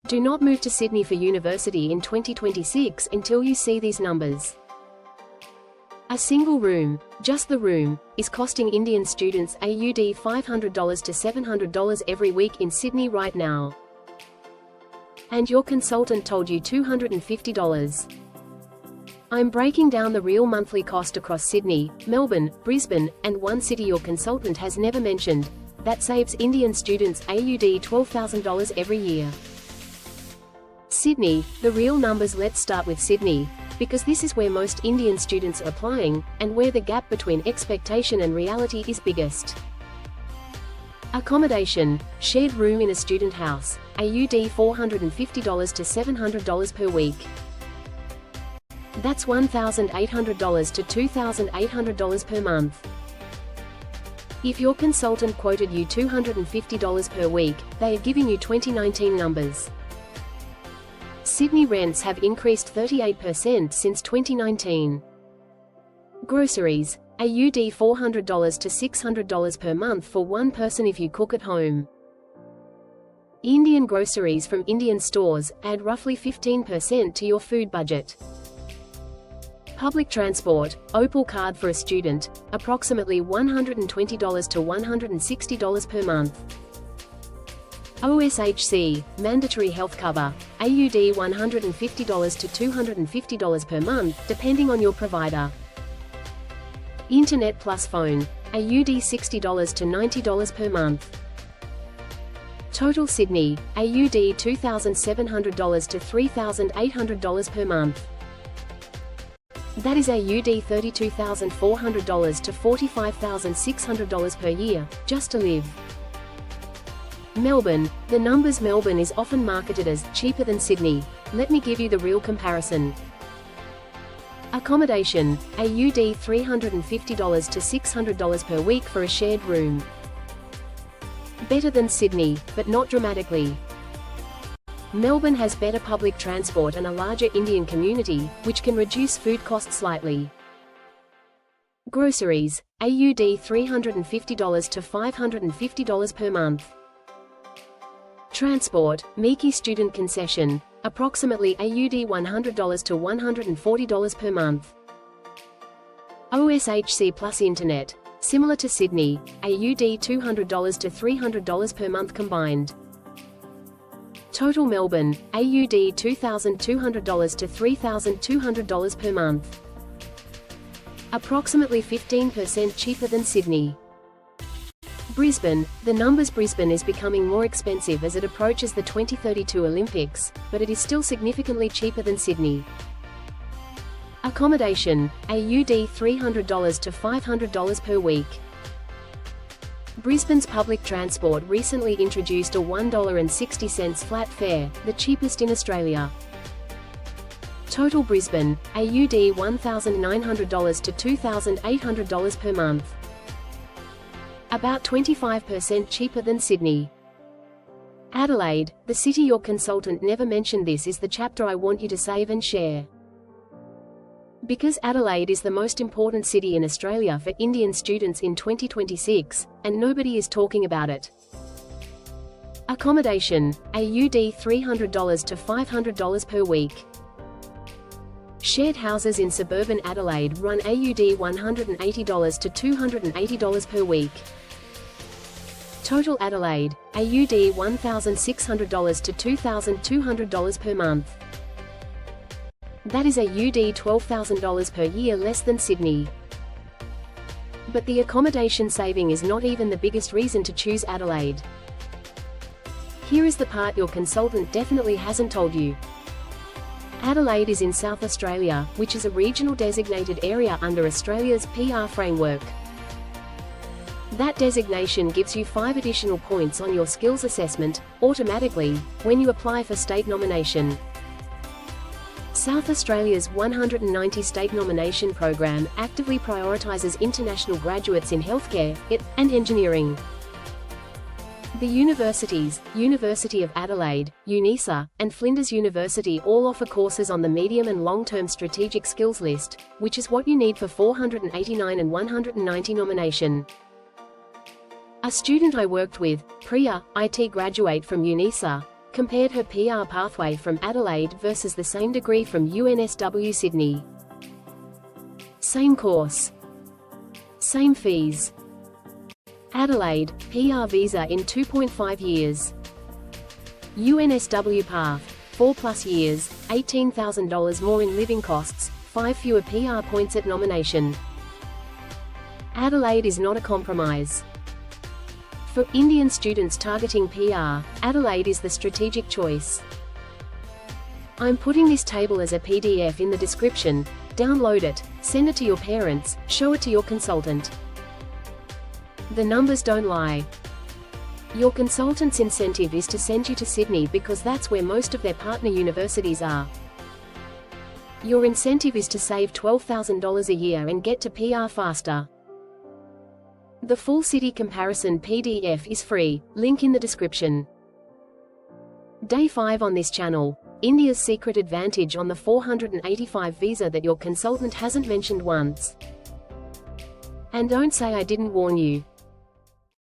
Do not move to Sydney for university in 2026 until you see these numbers. A single room, just the room, is costing Indian students AUD $500 to $700 every week in Sydney right now. And your consultant told you $250. I'm breaking down the real monthly cost across Sydney, Melbourne, Brisbane, and one city your consultant has never mentioned, that saves Indian students AUD $12,000 every year. Sydney, the real numbers. Let's start with Sydney, because this is where most Indian students are applying, and where the gap between expectation and reality is biggest. Accommodation, shared room in a student house, AUD $450 to $700 per week. That's $1,800 to $2,800 per month. If your consultant quoted you $250 per week, they are giving you 2019 numbers. Sydney rents have increased 38% since 2019. Groceries, AUD $400 to $600 per month for one person if you cook at home. Indian groceries from Indian stores add roughly 15% to your food budget. Public transport, Opal card for a student, approximately $120 to $160 per month. OSHC, mandatory health cover, AUD $150 to $250 per month, depending on your provider. Internet plus phone, AUD $60 to $90 per month. Total Sydney, AUD $2,700 to $3,800 per month. That is AUD $32,400 to $45,600 per year, just to live. Melbourne, the numbers. Melbourne is often marketed as cheaper than Sydney. Let me give you the real comparison. Accommodation, AUD $350 to $600 per week for a shared room. Better than Sydney, but not dramatically. Melbourne has better public transport and a larger Indian community, which can reduce food costs slightly. Groceries, AUD $350 to $550 per month. Transport, Meeki student concession, approximately AUD $100 to $140 per month. OSHC plus internet, similar to Sydney, AUD $200 to $300 per month combined. Total Melbourne, AUD $2,200 to $3,200 per month. Approximately 15% cheaper than Sydney. Brisbane, the numbers. Brisbane is becoming more expensive as it approaches the 2032 Olympics, but it is still significantly cheaper than Sydney. Accommodation, AUD $300 to $500 per week. Brisbane's public transport recently introduced a $1.60 flat fare, the cheapest in Australia. Total Brisbane, AUD $1,900 to $2,800 per month. About 25% cheaper than Sydney. Adelaide, the city your consultant never mentioned. This is the chapter I want you to save and share. Because Adelaide is the most important city in Australia for Indian students in 2026, and nobody is talking about it. Accommodation, AUD $300 to $500 per week. Shared houses in suburban Adelaide run AUD $180 to $280 per week. Total Adelaide, AUD $1,600 to $2,200 per month. That is AUD $12,000 per year less than Sydney. But the accommodation saving is not even the biggest reason to choose Adelaide. Here is the part your consultant definitely hasn't told you. Adelaide is in South Australia, which is a regional designated area under Australia's PR framework. That designation gives you 5 additional points on your skills assessment, automatically, when you apply for state nomination. South Australia's 190 state nomination program actively prioritises international graduates in healthcare, and engineering. The universities, University of Adelaide, UNISA, and Flinders University all offer courses on the medium and long-term strategic skills list, which is what you need for 489 and 190 nomination. A student I worked with, Priya, IT graduate from UNISA, Compared her PR pathway from Adelaide versus the same degree from UNSW Sydney. Same course. Same fees. Adelaide, PR visa in 2.5 years. UNSW path, 4+ years, $18,000 more in living costs, 5 fewer PR points at nomination. Adelaide is not a compromise. For Indian students targeting PR, Adelaide is the strategic choice. I'm putting this table as a PDF in the description. Download it, send it to your parents, show it to your consultant. The numbers don't lie. Your consultant's incentive is to send you to Sydney because that's where most of their partner universities are. Your incentive is to save $12,000 a year and get to PR faster. The full city comparison PDF is free, link in the description. Day 5 on this channel, India's secret advantage on the 485 visa that your consultant hasn't mentioned once. And don't say I didn't warn you.